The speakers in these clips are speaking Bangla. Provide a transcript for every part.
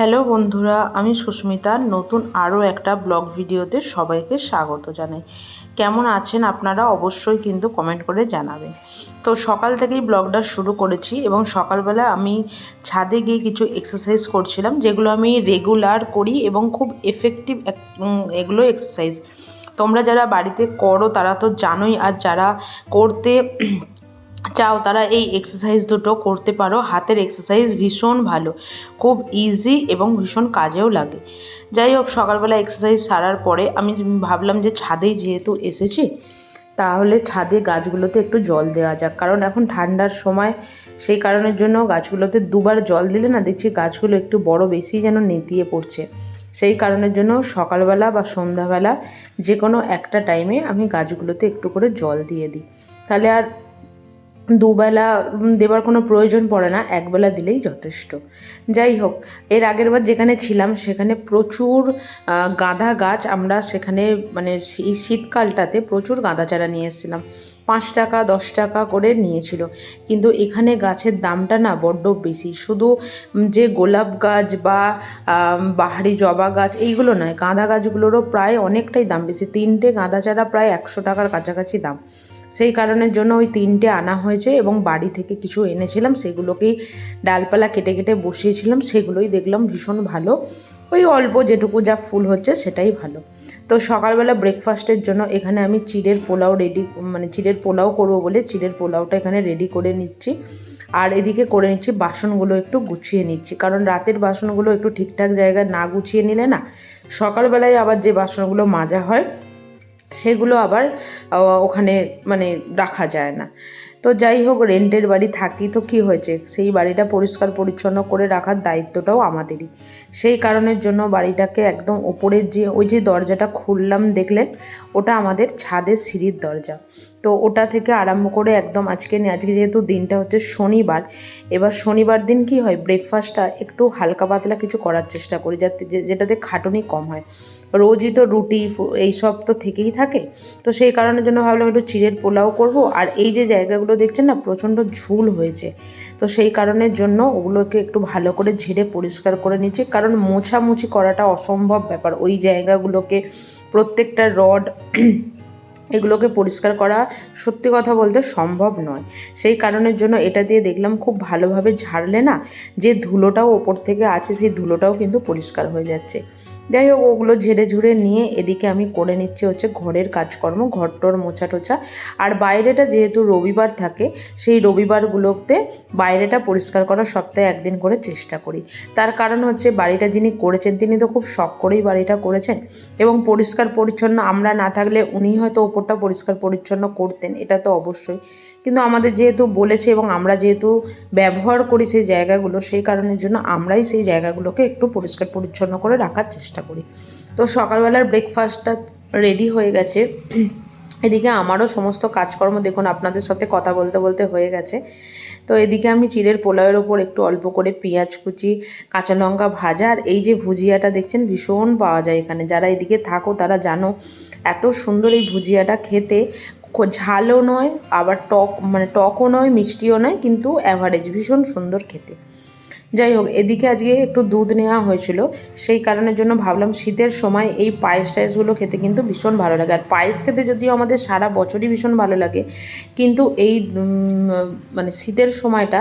হ্যালো বন্ধুরা, আমি সুস্মিতা নতুন আরও একটা ব্লগ ভিডিওতে সবাইকে স্বাগত জানাই। কেমন আছেন আপনারা অবশ্যই কিন্তু কমেন্ট করে জানাবেন। তো সকাল থেকেই ব্লগটা শুরু করেছি এবং সকালবেলা আমি ছাদে গিয়ে কিছু এক্সারসাইজ করছিলাম, যেগুলো আমি রেগুলার করি এবং খুব এফেক্টিভ এগুলো এক্সারসাইজ। তোমরা যারা বাড়িতে করো তারা তো জানোই, আর যারা করতে চাও তারা এই এক্সারসাইজ দুটো করতে পারো। হাতের এক্সারসাইজ ভীষণ ভালো, খুব ইজি এবং ভীষণ কাজেও লাগে। যাই হোক, সকালবেলা এক্সারসাইজ সারার পরে আমি ভাবলাম যে ছাদেই যেহেতু এসেছি, তাহলে ছাদে গাছগুলোতে একটু জল দেওয়া যাক, কারণ এখন ঠান্ডার সময়। সেই কারণের জন্য গাছগুলোতে দুবার জল দিলে না দেখছি গাছগুলো একটু বড় বেশি যেন নেতিয়ে পড়ছে। সেই কারণের জন্য সকালবেলা বা সন্ধ্যাবেলা যে কোনো একটা টাইমে আমি গাছগুলোতে একটু করে জল দিয়ে দিই। তাহলে আর দুবেলা দেবার কোনো প্রয়োজন পড়ে না, একবেলা দিলেই যথেষ্ট। যাই হোক, এর আগের বার যেখানে ছিলাম সেখানে প্রচুর গাঁদা গাছ, আমরা সেখানে মানে এই শীতকালটাতে প্রচুর গাঁদা চারা নিয়ে এসেছিলাম। 5 টাকা 10 টাকা করে নিয়েছিল, কিন্তু এখানে গাছের দামটা না বড্ড বেশি। শুধু যে গোলাপ গাছ বা বাহারি জবা গাছ এইগুলো নয়, গাঁদা গাছগুলোরও প্রায় অনেকটাই দাম বেশি। 3টে গাঁদা চারা প্রায় 100 টাকার কাছাকাছি দাম। সেই কারণের জন্য ওই 3টে আনা হয়েছে এবং বাড়ি থেকে কিছু এনেছিলাম, সেগুলোকেই ডালপালা কেটে কেটে বসিয়েছিলাম। সেগুলোই দেখলাম ভীষণ ভালো, ওই অল্প যেটুকু যা ফুল হচ্ছে সেটাই ভালো। তো সকালবেলা ব্রেকফাস্টের জন্য এখানে আমি চিড়ের পোলাও করবো বলে চিড়ের পোলাওটা এখানে রেডি করে নিচ্ছি। আর এদিকে করে নিচ্ছি বাসনগুলো একটু গুছিয়ে নিচ্ছি, কারণ রাতের বাসনগুলো একটু ঠিকঠাক জায়গায় না গুছিয়ে নিলে না সকালবেলায় আবার যে বাসনগুলো মাজা হয় সেগুলো আবার ওখানে রাখা যায় না। তো যাই হোক, রেন্টের বাড়ি থাকি তো কী হয়েছে, সেই বাড়িটা পরিষ্কার পরিচ্ছন্ন করে রাখার দায়িত্বটাও আমাদেরই। সেই কারণের জন্য বাড়িটাকে একদম ওপরের ওই যে দরজাটা খুললাম দেখলেন, ওটা আমাদের ছাদের সিঁড়ির দরজা। তো ওটা থেকে আরম্ভ করে একদম আজকে যেহেতু দিনটা হচ্ছে শনিবার, এবার শনিবার দিন কি হয়, ব্রেকফাস্টটা একটু হালকা পাতলা কিছু করার চেষ্টা করি, যেটাতে খাটুনি কম হয়। রোজই তো রুটি এইসব তো থেকেই থাকে, তো সেই কারণের জন্য ভাবলাম একটু চিড়ের পোলাও করব। আর এই যে জায়গাগুলো দেখছেন না, প্রচণ্ড ঝুল হয়েছে, তো সেই কারণের জন্য ওগুলোকে একটু ভালো করে ঝেড়ে পরিষ্কার করে নিচ্ছি, কারণ মোছামুছি করাটা অসম্ভব ব্যাপার। ওই জায়গাগুলোকে প্রত্যেকটা রড এগুলোকে পরিষ্কার করা সত্যি কথা বলতে সম্ভব নয়। সেই কারণের জন্য এটা দিয়ে দেখলাম খুব ভালোভাবে ঝাড়লে না যে ধুলোটাও ওপর থেকে আছে সেই ধুলোটাও কিন্তু পরিষ্কার হয়ে যাচ্ছে। যাই হোক, ওগুলো ঝেড়ে ঝুড়ে নিয়ে এদিকে আমি করে নিচ্ছি হচ্ছে ঘরের কাজকর্ম, ঘরটর মোছা টোছা। আর বাইরেটা যেহেতু রবিবার থাকে, সেই রবিবারগুলোতে বাইরেটা পরিষ্কার করার সপ্তাহে একদিন করে চেষ্টা করি। তার কারণ হচ্ছে বাড়িটা যিনি করেছেন তিনি তো খুব শখ করেই বাড়িটা করেছেন, এবং পরিষ্কার পরিচ্ছন্ন আমরা না থাকলে উনি হয়তো ওপরটা পরিষ্কার পরিচ্ছন্ন করতেন, এটা তো অবশ্যই। কিন্তু আমাদের যেহেতু বলেছে এবং আমরা যেহেতু ব্যবহার করি সেই জায়গাগুলো, সেই কারণের জন্য আমরাই সেই জায়গাগুলোকে একটু পরিষ্কার পরিচ্ছন্ন করে রাখার চেষ্টা করি। তো সকালবেলার ব্রেকফাস্টটা রেডি হয়ে গেছে। এদিকে আমারও সমস্ত কাজকর্ম দেখুন আপনাদের সাথে কথা বলতে বলতে হয়ে গেছে। তো এদিকে আমি চিড়ের পোলাওয়ের ওপর একটু অল্প করে পেঁয়াজ কুচি, কাঁচা লঙ্কা ভাজা, আর এই যে ভুজিয়াটা দেখছেন ভীষণ পাওয়া যায় এখানে, যারা এদিকে থাকো তারা জানো এত সুন্দর এই ভুজিয়াটা খেতে। ঝালও নয় আবার টকও নয় মিষ্টিও নয়, কিন্তু অ্যাভারেজ, ভীষণ সুন্দর খেতে। যাই হোক, এদিকে আজকে একটু দুধ নেওয়া হয়েছিল, সেই কারণের জন্য ভাবলাম শীতের সময় এই পায়েস টায়েসগুলো খেতে কিন্তু ভীষণ ভালো লাগে। আর পায়েস খেতে যদিও আমাদের সারা বছরই ভীষণ ভালো লাগে, কিন্তু এই শীতের সময়টা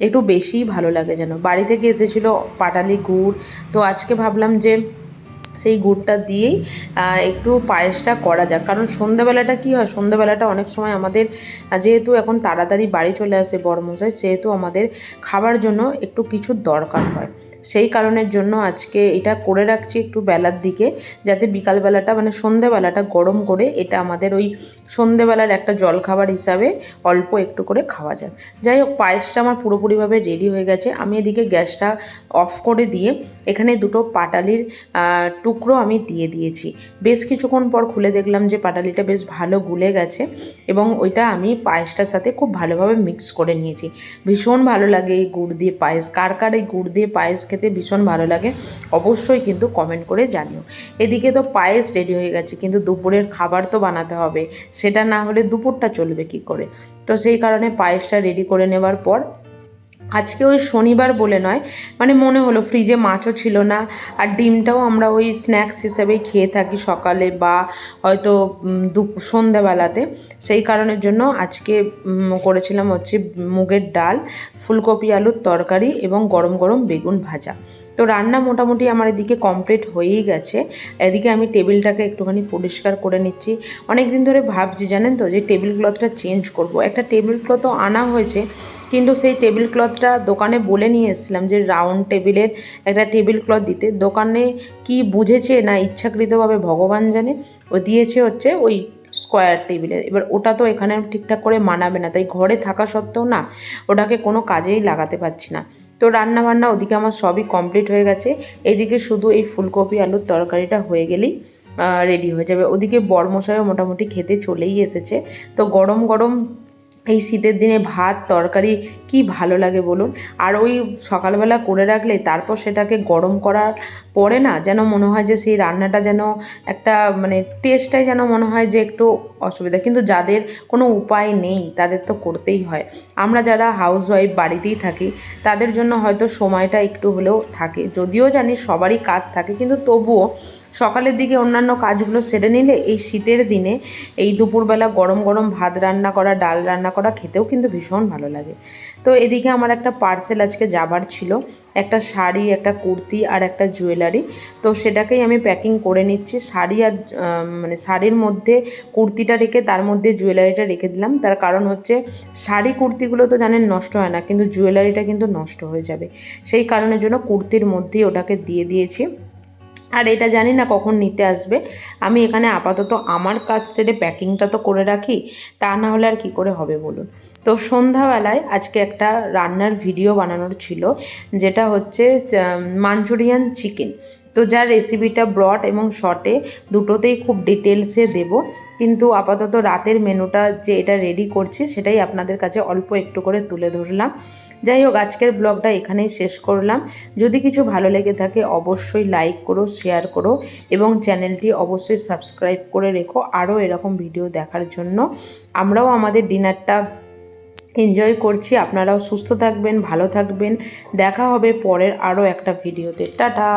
একটু বেশিই ভালো লাগে যেন। বাড়ি থেকে এসেছিলো পাটালি গুড়, তো আজকে ভাবলাম যে সেই গুড়টা দিয়েই একটু পায়েসটা করা যাক। কারণ সন্ধ্যাবেলাটা কী হয়, সন্ধ্যাবেলাটা অনেক সময় আমাদের যেহেতু এখন তাড়াতাড়ি বাড়ি চলে আসে বড়মশাই, সেহেতু আমাদের খাবার জন্য একটু কিছু দরকার হয়। সেই কারণের জন্য আজকে এটা করে রাখছি একটু বেলার দিকে, যাতে বিকালবেলাটা সন্ধ্যাবেলাটা গরম করে এটা আমাদের ওই সন্ধ্যাবেলার একটা জলখাবার হিসাবে অল্প একটু করে খাওয়া যায়। যাই হোক, পায়েসটা আমার পুরোপুরিভাবে রেডি হয়ে গেছে। আমি এদিকে গ্যাসটা অফ করে দিয়ে এখানে দুটো পাটালির টুকরো আমি দিয়ে দিয়েছি। বেশ কিছুক্ষণ পর খুলে দেখলাম যে পাটালিটা বেশ ভালো গুলে গেছে, এবং ওইটা আমি পায়েসটার সাথে খুব ভালোভাবে মিক্স করে নিয়েছি। ভীষণ ভালো লাগে এই গুড় দিয়ে পায়েস। কার কার এই গুড় দিয়ে পায়েস খেতে ভীষণ ভালো লাগে অবশ্যই কিন্তু কমেন্ট করে জানিও। এদিকে তো পায়েস রেডি হয়ে গেছে, কিন্তু দুপুরের খাবার তো বানাতে হবে, সেটা না হলে দুপুরটা চলবে কি করে। তো সেই কারণে পায়েসটা রেডি করে নেবার পর আজকে ওই শনিবার বলে নয়, মানে মনে হলো, ফ্রিজে মাছও ছিল না, আর ডিমটাও আমরা ওই স্ন্যাক্স হিসেবেই খেয়ে থাকি সকালে বা হয়তো সন্ধ্যাবেলাতে। সেই কারণের জন্য আজকে করেছিলাম হচ্ছে মুগের ডাল, ফুলকপি আলুর তরকারি এবং গরম গরম বেগুন ভাজা। তো রান্না মোটামুটি আমার এদিকে কমপ্লিট হয়েই গেছে। এদিকে আমি টেবিলটাকে একটুখানি পরিষ্কার করে নিচ্ছি। অনেক দিন ধরে ভাবছি জানেন তো, যে টেবিল ক্লথটা চেঞ্জ করব। একটা টেবিল ক্লথও আনা হয়েছে, কিন্তু সেই টেবিল ক্লথটা দোকানে বলে নিয়ে এসেছিলাম যে রাউন্ড টেবিলের একটা টেবিল ক্লথ দিতে। দোকানে কি বুঝেছে না ইচ্ছাকৃতভাবে ভগবান জানে, ও দিয়েছে হচ্ছে ওই স্কোয়ার টেবিলের। এবার ওটা তো এখানে ঠিকঠাক করে মানাবে না, তাই ঘরে থাকা সত্ত্বেও না ওটাকে কোনো কাজেই লাগাতে পারছি না। তো রান্না বান্না ওদিকে আমার সবই কমপ্লিট হয়ে গেছে। এদিকে শুধু এই ফুলকপি আলুর তরকারিটা হয়ে গেলেই রেডি হয়ে যাবে। ওদিকে বরমশাইও মোটামুটি খেতে চলেই এসেছে। তো গরম গরম এই শীতের দিনে ভাত তরকারি কি ভালো লাগে বলুন। আর ওই সকালবেলা করে রাখলে তারপর সেটাকে গরম করার পরে না যেন মনে হয় যে সেই রান্নাটা যেন একটা মানে টেস্টটাই যেন মনে হয় যে একটু অসুবিধা। কিন্তু যাদের কোনো উপায় নেই তাদের তো করতেই হয়। আমরা যারা হাউসওয়াইফ বাড়িতেই থাকি তাদের জন্য হয়তো সময়টা একটু হলেও থাকে, যদিও জানি সবারই কাজ থাকে, কিন্তু তবুও সকালের দিকে অন্যান্য কাজগুলো সেরে নিলে এই শীতের দিনে এই দুপুরবেলা গরম গরম ভাত রান্না করা, ডাল রান্না করা খেতেও কিন্তু ভীষণ ভালো লাগে। তো এদিকে আমার একটা পার্সেল আজকে যাবার ছিল, একটা শাড়ি, একটা কুর্তি আর একটা জুয়েলারি। তো সেটাকেই আমি প্যাকিং করে নিচ্ছি। শাড়ি আর মানে শাড়ির মধ্যে কুর্তিটা রেখে তার মধ্যে জুয়েলারিটা রেখে দিলাম। তার কারণ হচ্ছে শাড়ি কুর্তিগুলো তো জানেন নষ্ট হয় না, কিন্তু জুয়েলারিটা কিন্তু নষ্ট হয়ে যাবে। সেই কারণের জন্য কুর্তির মধ্যেই ওটাকে দিয়ে দিয়েছি। আর এটা জানি না কখন নিতে আসবে। আমি এখানে আপাতত আমার কাজ সেরে প্যাকিংটা তো করে রাখি, তা না হলে আর কী করে হবে বলুন। তো সন্ধ্যাবেলায় আজকে একটা রান্নার ভিডিও বানানোর ছিল, যেটা হচ্ছে মাঞ্চুরিয়ান চিকেন। তো যার রেসিপিটা ব্রড এবং শর্টে দুটোতেই খুব ডিটেলসে দেব, কিন্তু আপাতত রাতের মেনুটা যে এটা রেডি করছি সেটাই আপনাদের কাছে অল্প একটু করে তুলে ধরলাম। যাই হোক, আজকের ব্লগটা এখানেই শেষ করলাম। যদি কিছু ভালো লেগে থাকে অবশ্যই লাইক করো, শেয়ার করো এবং চ্যানেলটি অবশ্যই সাবস্ক্রাইব করে রেখো আরও এরকম ভিডিও দেখার জন্য। আমরাও আমাদের ডিনারটা এনজয় করছি। আপনারাও সুস্থ থাকবেন, ভালো থাকবেন। দেখা হবে পরের আরও একটা ভিডিওতে। টাটা।